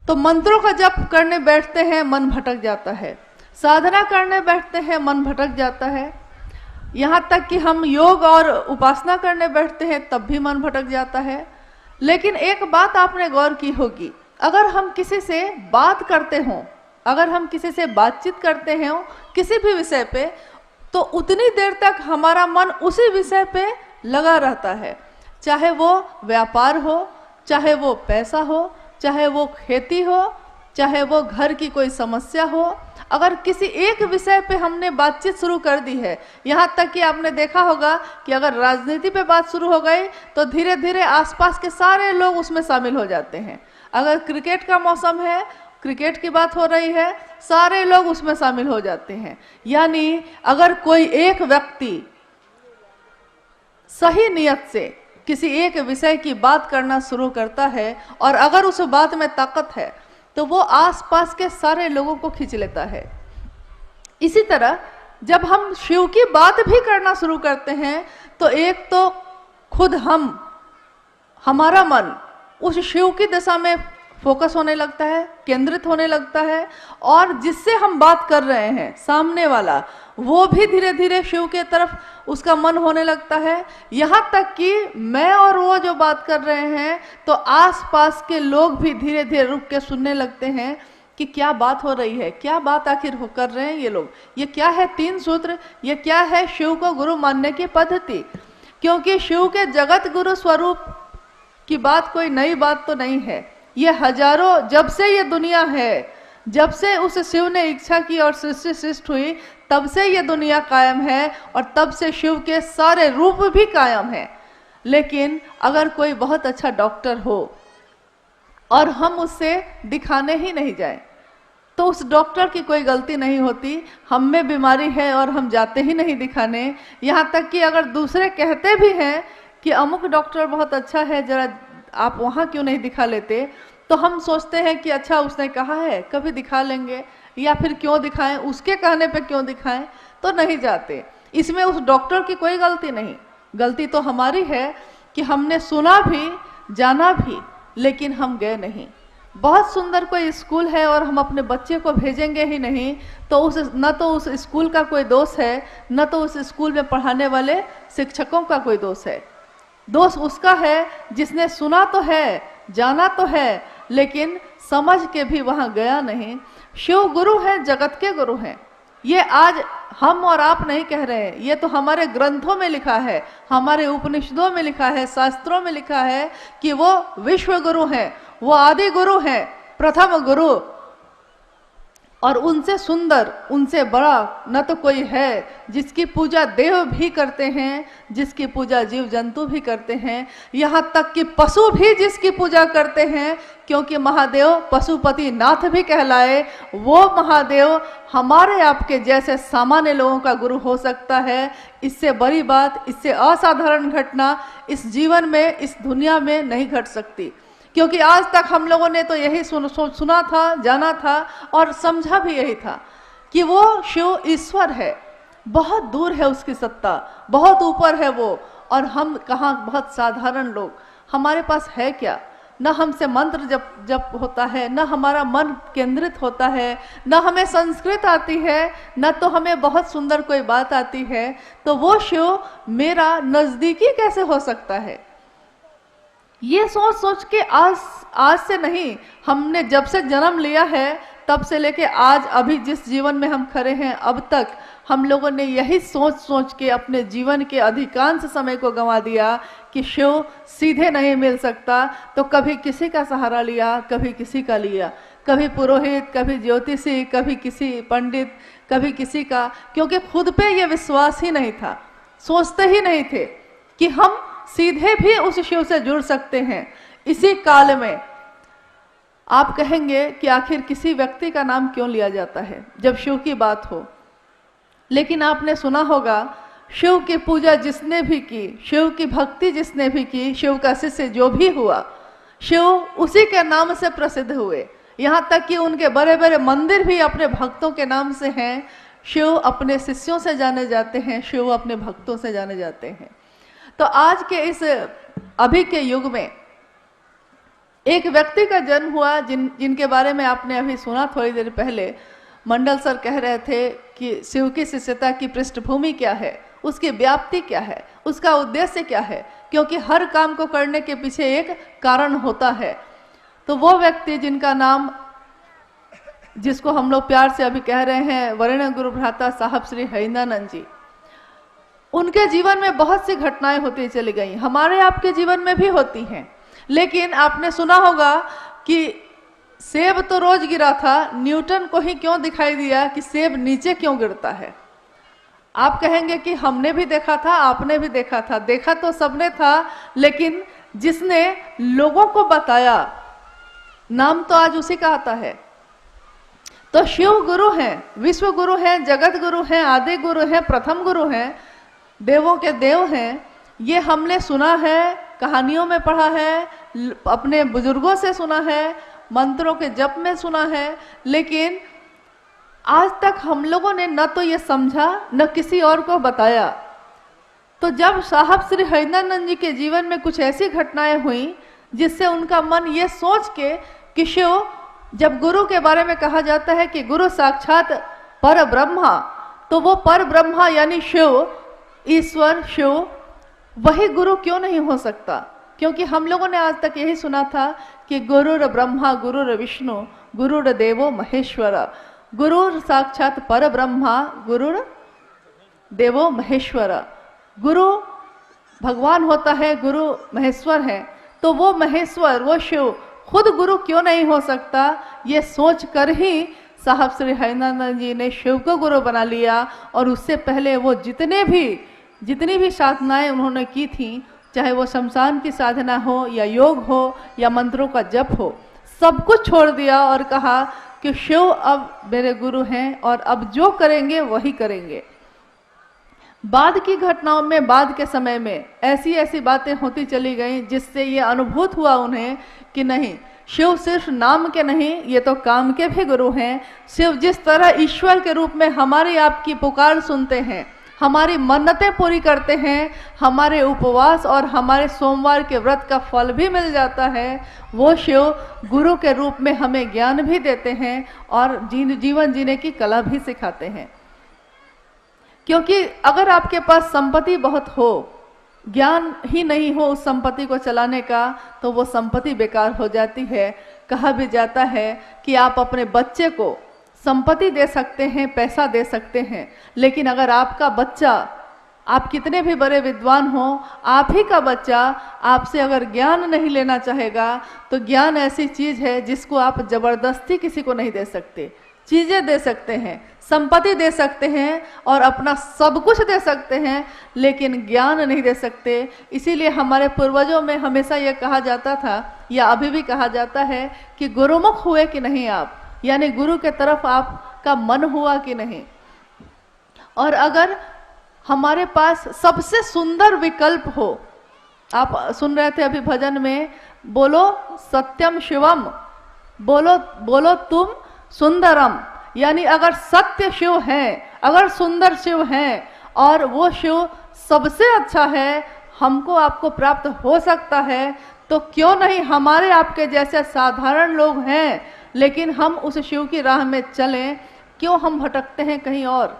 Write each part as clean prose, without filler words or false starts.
तो मंत्रों का जप करने बैठते हैं, मन भटक जाता है। साधना करने बैठते हैं, मन भटक जाता है। यहाँ तक कि हम योग और उपासना करने बैठते हैं, तब भी मन भटक जाता है। लेकिन एक बात आपने गौर की होगी, अगर हम किसी से बात करते हों, अगर हम किसी से बातचीत करते हैं किसी भी विषय पे, तो उतनी देर तक हमारा मन उसी विषय पे लगा रहता है। चाहे वो व्यापार हो, चाहे वो पैसा हो, चाहे वो खेती हो, चाहे वो घर की कोई समस्या हो। अगर किसी एक विषय पे हमने बातचीत शुरू कर दी है, यहाँ तक कि आपने देखा होगा कि अगर राजनीति पे बात शुरू हो गई तो धीरे धीरे आसपास के सारे लोग उसमें शामिल हो जाते हैं। अगर क्रिकेट का मौसम है, क्रिकेट की बात हो रही है, सारे लोग उसमें शामिल हो जाते हैं। यानी अगर कोई एक व्यक्ति सही नियत से किसी एक विषय की बात करना शुरू करता है और अगर उस बात में ताकत है, तो वो आसपास के सारे लोगों को खींच लेता है। इसी तरह जब हम शिव की बात भी करना शुरू करते हैं, तो एक तो खुद हमारा मन उस शिव की दिशा में फोकस होने लगता है, केंद्रित होने लगता है, और जिससे हम बात कर रहे हैं सामने वाला, वो भी धीरे धीरे शिव के तरफ उसका मन होने लगता है। यहाँ तक कि मैं और वो जो बात कर रहे हैं, तो आसपास के लोग भी धीरे धीरे रुक के सुनने लगते हैं कि क्या बात हो रही है, क्या बात आखिर कर रहे हैं ये लोग, ये क्या है 3 सूत्र, ये क्या है शिव को गुरु मानने की पद्धति। क्योंकि शिव के जगत गुरु स्वरूप की बात कोई नई बात तो नहीं है। ये हजारों, जब से ये दुनिया है, जब से उस शिव ने इच्छा की और सृष्टि सृष्टि हुई, तब से ये दुनिया कायम है और तब से शिव के सारे रूप भी कायम हैं। लेकिन अगर कोई बहुत अच्छा डॉक्टर हो और हम उससे दिखाने ही नहीं जाए, तो उस डॉक्टर की कोई गलती नहीं होती। हम में बीमारी है और हम जाते ही नहीं दिखाने। यहाँ तक कि अगर दूसरे कहते भी हैं कि अमुक डॉक्टर बहुत अच्छा है, जरा आप वहाँ क्यों नहीं दिखा लेते, तो हम सोचते हैं कि अच्छा उसने कहा है, कभी दिखा लेंगे, या फिर क्यों दिखाएं, उसके कहने पे क्यों दिखाएं, तो नहीं जाते। इसमें उस डॉक्टर की कोई गलती नहीं, गलती तो हमारी है कि हमने सुना भी, जाना भी, लेकिन हम गए नहीं। बहुत सुंदर कोई स्कूल है और हम अपने बच्चे को भेजेंगे ही नहीं, तो न तो उस स्कूल का कोई दोष है, न तो उस स्कूल में पढ़ाने वाले शिक्षकों का कोई दोष है। दोष उसका है जिसने सुना तो है, जाना तो है, लेकिन समझ के भी वहां गया नहीं। शिव गुरु है, जगत के गुरु हैं। ये आज हम और आप नहीं कह रहे हैं, ये तो हमारे ग्रंथों में लिखा है, हमारे उपनिषदों में लिखा है, शास्त्रों में लिखा है कि वो विश्व गुरु हैं, वो आदि गुरु हैं, प्रथम गुरु। और उनसे सुंदर, उनसे बड़ा न तो कोई है, जिसकी पूजा देव भी करते हैं, जिसकी पूजा जीव जंतु भी करते हैं, यहाँ तक कि पशु भी जिसकी पूजा करते हैं। क्योंकि महादेव पशुपति नाथ भी कहलाए, वो महादेव हमारे आपके जैसे सामान्य लोगों का गुरु हो सकता है। इससे बड़ी बात, इससे असाधारण घटना इस जीवन में, इस दुनिया में नहीं घट सकती। क्योंकि आज तक हम लोगों ने तो यही सुना था, जाना था और समझा भी यही था कि वो शिव ईश्वर है, बहुत दूर है उसकी सत्ता, बहुत ऊपर है वो। और हम कहाँ, बहुत साधारण लोग, हमारे पास है क्या? न हमसे मंत्र जप होता है, न हमारा मन केंद्रित होता है, न हमें संस्कृत आती है, न तो हमें बहुत सुंदर कोई बात आती है। तो वो शिव मेरा नजदीकी कैसे हो सकता है? ये सोच सोच के आज से नहीं, हमने जब से जन्म लिया है तब से लेके आज अभी जिस जीवन में हम खड़े हैं, अब तक हम लोगों ने यही सोच सोच के अपने जीवन के अधिकांश समय को गंवा दिया कि शिव सीधे नहीं मिल सकता। तो कभी किसी का सहारा लिया, कभी किसी का लिया, कभी पुरोहित, कभी ज्योतिषी, कभी किसी पंडित, कभी किसी का, क्योंकि खुद पे ये विश्वास ही नहीं था, सोचते ही नहीं थे कि हम सीधे भी उस शिव से जुड़ सकते हैं। इसी काल में आप कहेंगे कि आखिर किसी व्यक्ति का नाम क्यों लिया जाता है जब शिव की बात हो। लेकिन आपने सुना होगा, शिव की पूजा जिसने भी की, शिव की भक्ति जिसने भी की, शिव का शिष्य जो भी हुआ, शिव उसी के नाम से प्रसिद्ध हुए। यहाँ तक कि उनके बड़े बड़े मंदिर भी अपने भक्तों के नाम से हैं। शिव अपने शिष्यों से जाने जाते हैं, शिव अपने भक्तों से जाने जाते हैं। तो आज के इस अभी के युग में एक व्यक्ति का जन्म हुआ जिनके बारे में आपने अभी सुना थोड़ी देर पहले। मंडल सर कह रहे थे कि शिव की शिष्यता की पृष्ठभूमि क्या है, उसकी व्याप्ति क्या है, उसका उद्देश्य क्या है, क्योंकि हर काम को करने के पीछे एक कारण होता है। तो वो व्यक्ति जिनका नाम, जिसको हम लोग प्यार से अभी कह रहे हैं वरेण्य गुरु भ्राता साहब श्री हरिंद्रानंद जी, उनके जीवन में बहुत सी घटनाएं होती चली गई, हमारे आपके जीवन में भी होती हैं। लेकिन आपने सुना होगा कि सेब तो रोज गिरा था, न्यूटन को ही क्यों दिखाई दिया कि सेब नीचे क्यों गिरता है। आप कहेंगे कि हमने भी देखा था, आपने भी देखा था, देखा तो सबने था, लेकिन जिसने लोगों को बताया, नाम तो आज उसी का आता है। तो शिव गुरु हैं, विश्व गुरु हैं, जगत गुरु हैं, आदि गुरु हैं, प्रथम गुरु हैं, देवों के देव हैं। ये हमने सुना है, कहानियों में पढ़ा है, अपने बुजुर्गों से सुना है, मंत्रों के जप में सुना है, लेकिन आज तक हम लोगों ने न तो ये समझा न किसी और को बताया। तो जब साहब श्री हरिंद्रानंद जी के जीवन में कुछ ऐसी घटनाएं हुई जिससे उनका मन ये सोच के कि शिव, जब गुरु के बारे में कहा जाता है कि गुरु साक्षात पर ब्रह्मा, तो वो पर ब्रह्मा यानी शिव, ईश्वर, शिव, वही गुरु क्यों नहीं हो सकता? क्योंकि हम लोगों ने आज तक यही सुना था कि गुरुर ब्रह्मा गुरुर विष्णु गुरुर देवो महेश्वर, गुरुर साक्षात पर ब्रह्मा गुरुर देवो महेश्वर। गुरु भगवान होता है, गुरु महेश्वर है, तो वो महेश्वर, वो शिव खुद गुरु क्यों नहीं हो सकता? ये सोच कर ही साहब श्री हरिंद्रानंद जी ने शिव को गुरु बना लिया। और उससे पहले वो जितनी भी साधनाएं उन्होंने की थी, चाहे वो शमशान की साधना हो या योग हो या मंत्रों का जप हो, सब कुछ छोड़ दिया और कहा कि शिव अब मेरे गुरु हैं और अब जो करेंगे वही करेंगे। बाद की घटनाओं में, बाद के समय में ऐसी ऐसी बातें होती चली गई जिससे ये अनुभूत हुआ उन्हें कि नहीं, शिव सिर्फ नाम के नहीं, ये तो काम के भी गुरु हैं। शिव जिस तरह ईश्वर के रूप में हमारी आपकी पुकार सुनते हैं, हमारी मन्नतें पूरी करते हैं, हमारे उपवास और हमारे सोमवार के व्रत का फल भी मिल जाता है, वो शिव गुरु के रूप में हमें ज्ञान भी देते हैं और जीवन जीने की कला भी सिखाते हैं। क्योंकि अगर आपके पास संपत्ति बहुत हो, ज्ञान ही नहीं हो उस संपत्ति को चलाने का, तो वो संपत्ति बेकार हो जाती है। कहा भी जाता है कि आप अपने बच्चे को संपत्ति दे सकते हैं, पैसा दे सकते हैं, लेकिन अगर आपका बच्चा, आप कितने भी बड़े विद्वान हो, आप ही का बच्चा आपसे अगर ज्ञान नहीं लेना चाहेगा, तो ज्ञान ऐसी चीज़ है जिसको आप जबरदस्ती किसी को नहीं दे सकते। चीज़ें दे सकते हैं, संपत्ति दे सकते हैं और अपना सब कुछ दे सकते हैं, लेकिन ज्ञान नहीं दे सकते। इसीलिए हमारे पूर्वजों में हमेशा यह कहा जाता था, या अभी भी कहा जाता है, कि गुरुमुख हुए कि नहीं आप, यानी गुरु के तरफ आपका मन हुआ कि नहीं। और अगर हमारे पास सबसे सुंदर विकल्प हो, आप सुन रहे थे अभी भजन में, बोलो सत्यम शिवम, बोलो तुम सुंदरम, यानी अगर सत्य शिव है, अगर सुंदर शिव है और वो शिव सबसे अच्छा है, हमको आपको प्राप्त हो सकता है, तो क्यों नहीं हमारे आपके जैसे साधारण लोग हैं, लेकिन हम उस शिव की राह में चलें। क्यों हम भटकते हैं कहीं और?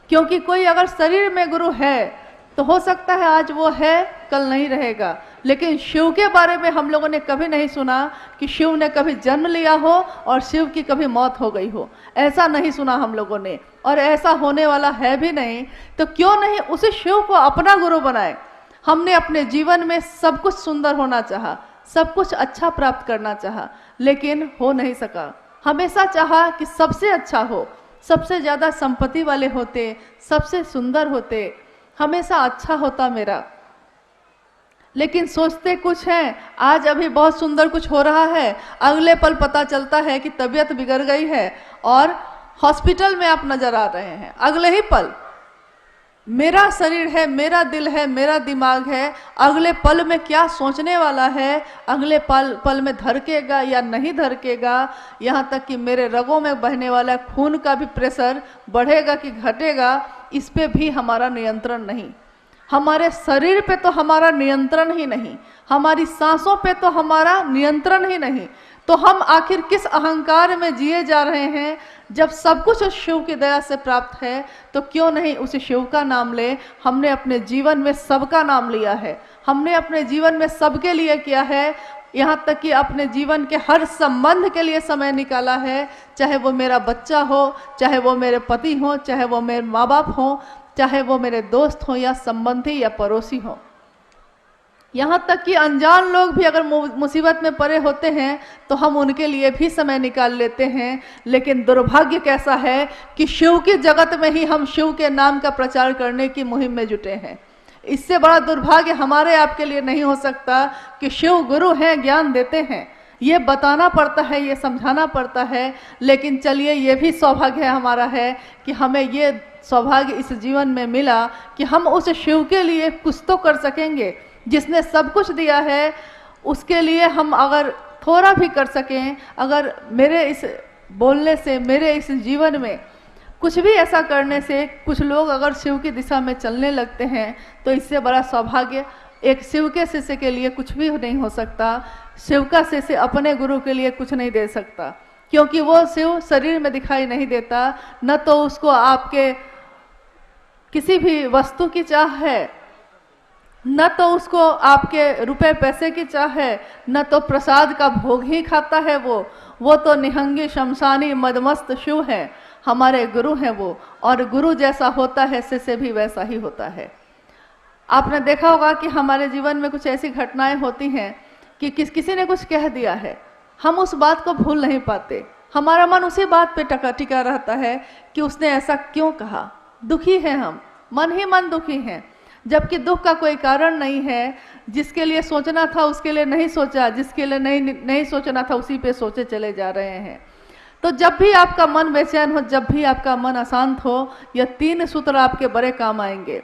क्योंकि कोई अगर शरीर में गुरु है तो हो सकता है आज वो है, कल नहीं रहेगा, लेकिन शिव के बारे में हम लोगों ने कभी नहीं सुना कि शिव ने कभी जन्म लिया हो और शिव की कभी मौत हो गई हो। ऐसा नहीं सुना हम लोगों ने, और ऐसा होने वाला है भी नहीं। तो क्यों नहीं उसी शिव को अपना गुरु बनाए? हमने अपने जीवन में सब कुछ सुंदर होना चाहा, सब कुछ अच्छा प्राप्त करना चाहा, लेकिन हो नहीं सका। हमेशा चाहा कि सबसे अच्छा हो, सबसे ज़्यादा संपत्ति वाले होते, सबसे सुंदर होते, हमेशा अच्छा होता मेरा। लेकिन सोचते कुछ हैं, आज अभी बहुत सुंदर कुछ हो रहा है, अगले पल पता चलता है कि तबीयत बिगड़ गई है और हॉस्पिटल में आप नजर आ रहे हैं। अगले ही पल मेरा शरीर है, मेरा दिल है, मेरा दिमाग है, अगले पल में क्या सोचने वाला है, अगले पल में धड़केगा या नहीं धड़केगा, यहाँ तक कि मेरे रगों में बहने वाला खून का भी प्रेशर बढ़ेगा कि घटेगा, इस पे भी हमारा नियंत्रण नहीं। हमारे शरीर पे तो हमारा नियंत्रण ही नहीं, हमारी सांसों पे तो हमारा नियंत्रण ही नहीं, तो हम आखिर किस अहंकार में जिए जा रहे हैं? जब सब कुछ उस शिव की दया से प्राप्त है तो क्यों नहीं उस शिव का नाम ले। हमने अपने जीवन में सबका नाम लिया है, हमने अपने जीवन में सबके लिए किया है, यहाँ तक कि अपने जीवन के हर संबंध के लिए समय निकाला है, चाहे वो मेरा बच्चा हो, चाहे वो मेरे पति हो, चाहे वो मेरे माँ बाप हो, चाहे वो मेरे दोस्त हो या संबंधी या पड़ोसी हो। यहाँ तक कि अनजान लोग भी अगर मुसीबत में पड़े होते हैं तो हम उनके लिए भी समय निकाल लेते हैं। लेकिन दुर्भाग्य कैसा है कि शिव की जगत में ही हम शिव के नाम का प्रचार करने की मुहिम में जुटे हैं। इससे बड़ा दुर्भाग्य हमारे आपके लिए नहीं हो सकता कि शिव गुरु हैं, ज्ञान देते हैं, ये बताना पड़ता है, ये समझाना पड़ता है। लेकिन चलिए, ये भी सौभाग्य हमारा है कि हमें ये सौभाग्य इस जीवन में मिला कि हम उस शिव के लिए कुछ तो कर सकेंगे। जिसने सब कुछ दिया है उसके लिए हम अगर थोड़ा भी कर सकें, अगर मेरे इस बोलने से, मेरे इस जीवन में कुछ भी ऐसा करने से कुछ लोग अगर शिव की दिशा में चलने लगते हैं तो इससे बड़ा सौभाग्य एक शिव के शिष्य के लिए कुछ भी नहीं हो सकता। शिव का शिष्य अपने गुरु के लिए कुछ नहीं दे सकता, क्योंकि वो शिव शरीर में दिखाई नहीं देता। न तो उसको आपके किसी भी वस्तु की चाह है, न तो उसको आपके रुपए पैसे की चाह है, न तो प्रसाद का भोग ही खाता है वो तो निहंगी शमशानी मदमस्त शिव है। हमारे गुरु हैं वो, और गुरु जैसा होता है शिष्य भी वैसा ही होता है। आपने देखा होगा कि हमारे जीवन में कुछ ऐसी घटनाएं होती हैं कि किसी ने कुछ कह दिया है, हम उस बात को भूल नहीं पाते, हमारा मन उसी बात पे टिका रहता है कि उसने ऐसा क्यों कहा। दुखी हैं हम, मन ही मन दुखी हैं, जबकि दुख का कोई कारण नहीं है। जिसके लिए सोचना था उसके लिए नहीं सोचा, जिसके लिए नहीं सोचना था उसी पे सोचे चले जा रहे हैं। तो जब भी आपका मन बेचैन हो, जब भी आपका मन अशांत हो, यह 3 सूत्र आपके बड़े काम आएंगे।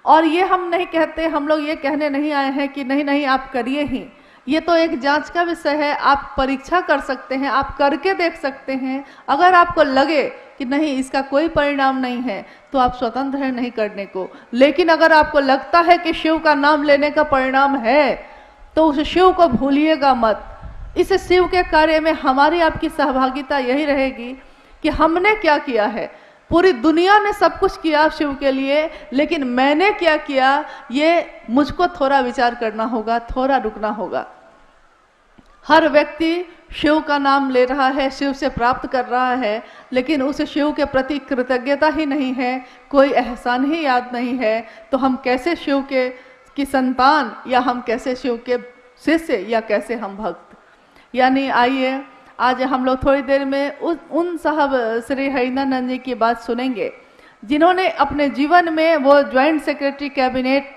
और ये हम नहीं कहते, हम लोग ये कहने नहीं आए हैं कि नहीं नहीं आप करिए ही, ये तो एक जांच का विषय है। आप परीक्षा कर सकते हैं, आप करके देख सकते हैं। अगर आपको लगे कि नहीं इसका कोई परिणाम नहीं है तो आप स्वतंत्र हैं नहीं करने को। लेकिन अगर आपको लगता है कि शिव का नाम लेने का परिणाम है तो उस शिव को भूलिएगा मत। इस शिव के कार्य में हमारी आपकी सहभागिता यही रहेगी कि हमने क्या किया है। पूरी दुनिया ने सब कुछ किया शिव के लिए, लेकिन मैंने क्या किया, ये मुझको थोड़ा विचार करना होगा, थोड़ा रुकना होगा। हर व्यक्ति शिव का नाम ले रहा है, शिव से प्राप्त कर रहा है, लेकिन उस शिव के प्रति कृतज्ञता ही नहीं है, कोई एहसान ही याद नहीं है, तो हम कैसे शिव की संतान, या हम कैसे शिव के शिष्य, या कैसे हम भक्त। यानी आइए आज हम लोग थोड़ी देर में उन साहब श्री हरिनंदन जी की बात सुनेंगे जिन्होंने अपने जीवन में, वो ज्वाइंट सेक्रेटरी कैबिनेट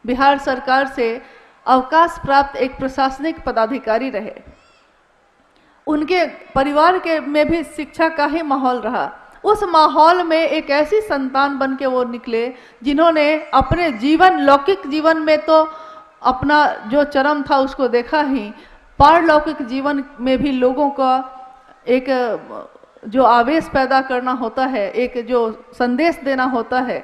बिहार सरकार से अवकाश प्राप्त एक प्रशासनिक पदाधिकारी रहे। उनके परिवार के में भी शिक्षा का ही माहौल रहा। उस माहौल में एक ऐसी संतान बन के वो निकले जिन्होंने अपने जीवन, लौकिक जीवन में तो अपना जो चरम था उसको देखा ही, पारलौकिक जीवन में भी लोगों का एक जो आवेश पैदा करना होता है, एक जो संदेश देना होता है।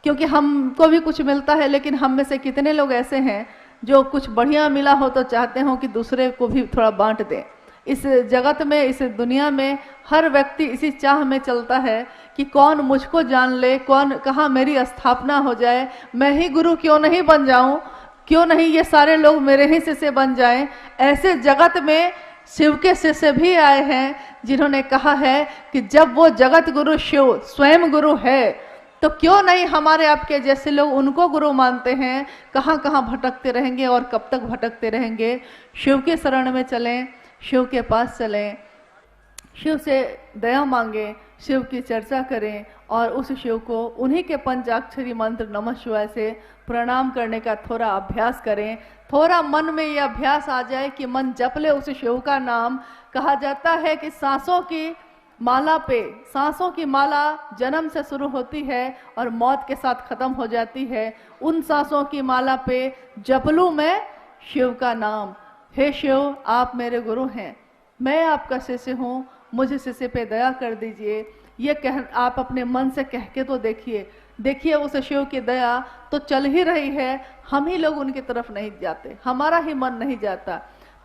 क्योंकि हमको भी कुछ मिलता है, लेकिन हम में से कितने लोग ऐसे हैं जो कुछ बढ़िया मिला हो तो चाहते हो कि दूसरे को भी थोड़ा बांट दें। इस जगत में, इस दुनिया में हर व्यक्ति इसी चाह में चलता है कि कौन मुझको जान ले, कौन कहाँ मेरी स्थापना हो जाए, मैं ही गुरु क्यों नहीं बन जाऊं, क्यों नहीं ये सारे लोग मेरे ही शिष्य बन जाएं। ऐसे जगत में शिव के शिष्य भी आए हैं जिन्होंने कहा है कि जब वो जगत गुरु शिव स्वयं गुरु है तो क्यों नहीं हमारे आपके जैसे लोग उनको गुरु मानते हैं। कहाँ कहाँ भटकते रहेंगे और कब तक भटकते रहेंगे। शिव के शरण में चलें, शिव के पास चलें, शिव से दया मांगें, शिव की चर्चा करें और उस शिव को उन्हीं के पंचाक्षरी मंत्र नमः शिवाय से प्रणाम करने का थोड़ा अभ्यास करें। थोड़ा मन में ये अभ्यास आ जाए कि मन जप ले उस शिव का नाम। कहा जाता है कि सांसों की माला पे, सांसों की माला जन्म से शुरू होती है और मौत के साथ खत्म हो जाती है। उन सांसों की माला पे जप लूं मैं शिव का नाम। हे शिव, आप मेरे गुरु हैं, मैं आपका शिष्य हूँ, मुझे शिष्य पे दया कर दीजिए। ये कह आप अपने मन से कह के तो देखिए। देखिए उस शिव की दया तो चल ही रही है, हम ही लोग उनकी तरफ नहीं जाते, हमारा ही मन नहीं जाता।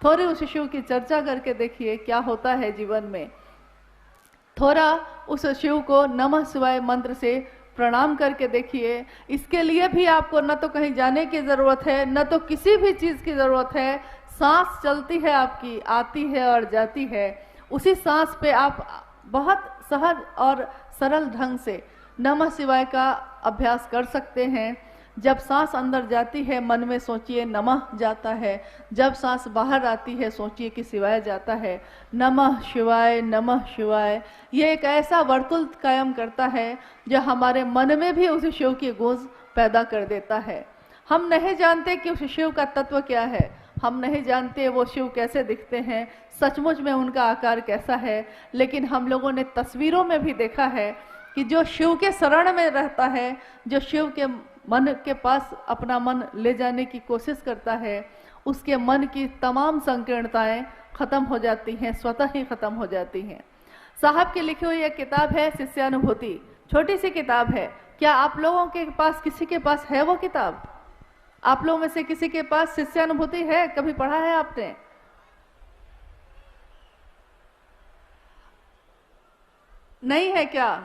थोड़ी उस शिव की चर्चा करके देखिए क्या होता है जीवन में। थोड़ा उस शिव को नमः शिवाय मंत्र से प्रणाम करके देखिए। इसके लिए भी आपको न तो कहीं जाने की जरूरत है, न तो किसी भी चीज की जरूरत है। सांस चलती है आपकी, आती है और जाती है, उसी सांस पे आप बहुत सहज और सरल ढंग से नमः शिवाय का अभ्यास कर सकते हैं। जब सांस अंदर जाती है मन में सोचिए नमः जाता है, जब सांस बाहर आती है सोचिए कि शिवाय जाता है। नमः शिवाय, नमः शिवाय, ये एक ऐसा वर्तुल कायम करता है जो हमारे मन में भी उस शिव की गूंज पैदा कर देता है। हम नहीं जानते कि उस शिव का तत्व क्या है, हम नहीं जानते वो शिव कैसे दिखते हैं, सचमुच में उनका आकार कैसा है, लेकिन हम लोगों ने तस्वीरों में भी देखा है कि जो शिव के शरण में रहता है, जो शिव के मन के पास अपना मन ले जाने की कोशिश करता है, उसके मन की तमाम संकीर्णताएं खत्म हो जाती हैं, स्वतः ही खत्म हो जाती हैं। साहब की लिखी हुई एक किताब है शिष्यानुभूति, छोटी सी किताब है। क्या आप लोगों के पास किसी के पास है वो किताब? आप लोगों में से किसी के पास शिष्यानुभूति है? कभी पढ़ा है आपने? नहीं है क्या?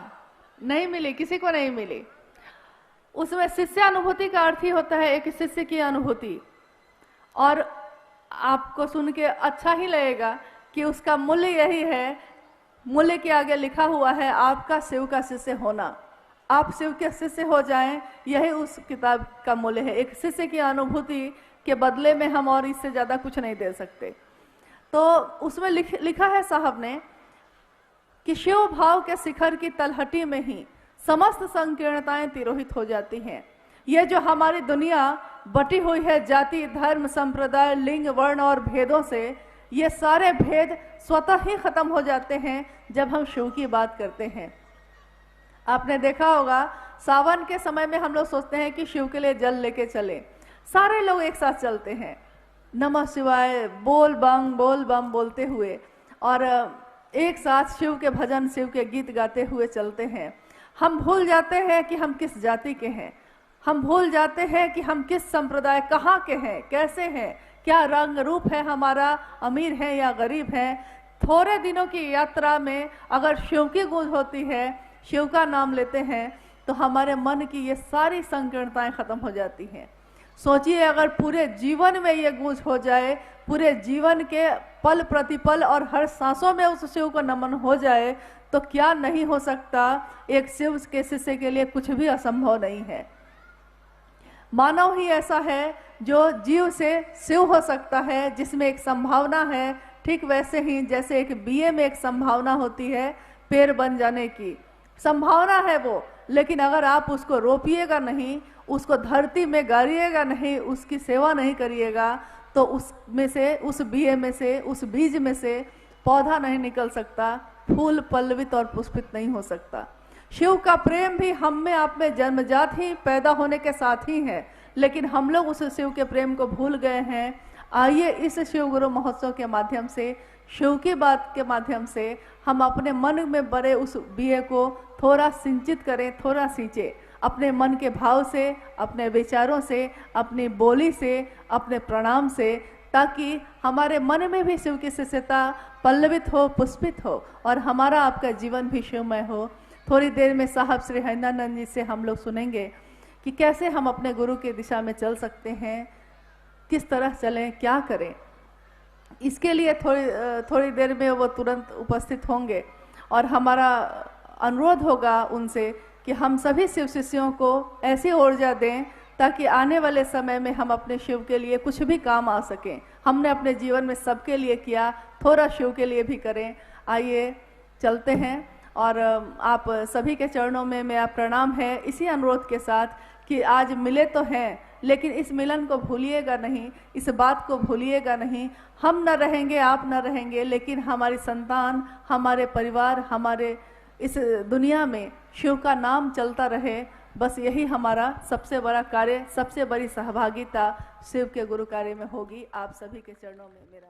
नहीं मिली, किसी को नहीं मिली। उसमें शिष्यानुभूति का अर्थ ही होता है एक शिष्य की अनुभूति, और आपको सुन के अच्छा ही लगेगा कि उसका मूल्य यही है। मूल्य के आगे लिखा हुआ है आपका शिव का शिष्य होना। आप शिव के शिष्य हो जाएं, यही उस किताब का मूल्य है। एक शिष्य की अनुभूति के बदले में हम और इससे ज्यादा कुछ नहीं दे सकते। तो उसमें लिखा है साहब ने कि शिव भाव के शिखर की तलहटी में ही समस्त संकीर्णताएं तिरोहित हो जाती हैं। ये जो हमारी दुनिया बटी हुई है जाति, धर्म, संप्रदाय, लिंग, वर्ण और भेदों से, ये सारे भेद स्वतः ही खत्म हो जाते हैं जब हम शिव की बात करते हैं। आपने देखा होगा सावन के समय में हम लोग सोचते हैं कि शिव के लिए जल लेके चले, सारे लोग एक साथ चलते हैं नमः शिवाय बोल बम बोलते हुए, और एक साथ शिव के भजन, शिव के गीत गाते हुए चलते हैं। हम भूल जाते हैं कि हम किस जाति के हैं, हम भूल जाते हैं कि हम किस संप्रदाय, कहाँ के हैं, कैसे हैं, क्या रंग रूप है हमारा, अमीर है या गरीब है। थोड़े दिनों की यात्रा में अगर शिव की गूंज होती है, शिव का नाम लेते हैं, तो हमारे मन की ये सारी संकीर्णताएं खत्म हो जाती हैं। सोचिए अगर पूरे जीवन में ये गूंज हो जाए, पूरे जीवन के पल प्रतिपल और हर सांसों में उस शिव को नमन हो जाए, तो क्या नहीं हो सकता। एक शिव के शिष्य के लिए कुछ भी असंभव नहीं है। मानव ही ऐसा है जो जीव से शिव हो सकता है, जिसमें एक संभावना है। ठीक वैसे ही जैसे एक बीए में एक संभावना होती है पेड़ बन जाने की, संभावना है वो, लेकिन अगर आप उसको रोपिएगा नहीं, उसको धरती में गाड़िएगा नहीं, उसकी सेवा नहीं करिएगा, तो उसमें से, उस बीए में से, उस बीज में से पौधा नहीं निकल सकता, फूल पल्लवित और पुष्पित नहीं हो सकता। शिव का प्रेम भी हम में, आप में जन्मजात ही पैदा होने के साथ ही है, लेकिन हम लोग उस शिव के प्रेम को भूल गए हैं। आइए इस शिव गुरु महोत्सव के माध्यम से, शिव की बात के माध्यम से हम अपने मन में बड़े उस बीए को थोड़ा सिंचित करें, थोड़ा सींचे, अपने मन के भाव से, अपने विचारों से, अपनी बोली से, अपने प्रणाम से, ताकि हमारे मन में भी शिव की शिष्यता पल्लवित हो, पुष्पित हो, और हमारा आपका जीवन भी शिवमय हो। थोड़ी देर में साहब श्री हरिनानंद जी से हम लोग सुनेंगे कि कैसे हम अपने गुरु की दिशा में चल सकते हैं, किस तरह चलें, क्या करें। इसके लिए थोड़ी देर में वो तुरंत उपस्थित होंगे, और हमारा अनुरोध होगा उनसे कि हम सभी शिव शिष्यों को ऐसी ऊर्जा दें ताकि आने वाले समय में हम अपने शिव के लिए कुछ भी काम आ सकें। हमने अपने जीवन में सबके लिए किया, थोड़ा शिव के लिए भी करें। आइए चलते हैं, और आप सभी के चरणों में मेरा प्रणाम है, इसी अनुरोध के साथ कि आज मिले तो हैं, लेकिन इस मिलन को भूलिएगा नहीं, इस बात को भूलिएगा नहीं। हम न रहेंगे, आप न रहेंगे, लेकिन हमारी संतान, हमारे परिवार, हमारे इस दुनिया में शिव का नाम चलता रहे। बस यही हमारा सबसे बड़ा कार्य, सबसे बड़ी सहभागिता शिव के गुरु कार्य में होगी। आप सभी के चरणों में मेरा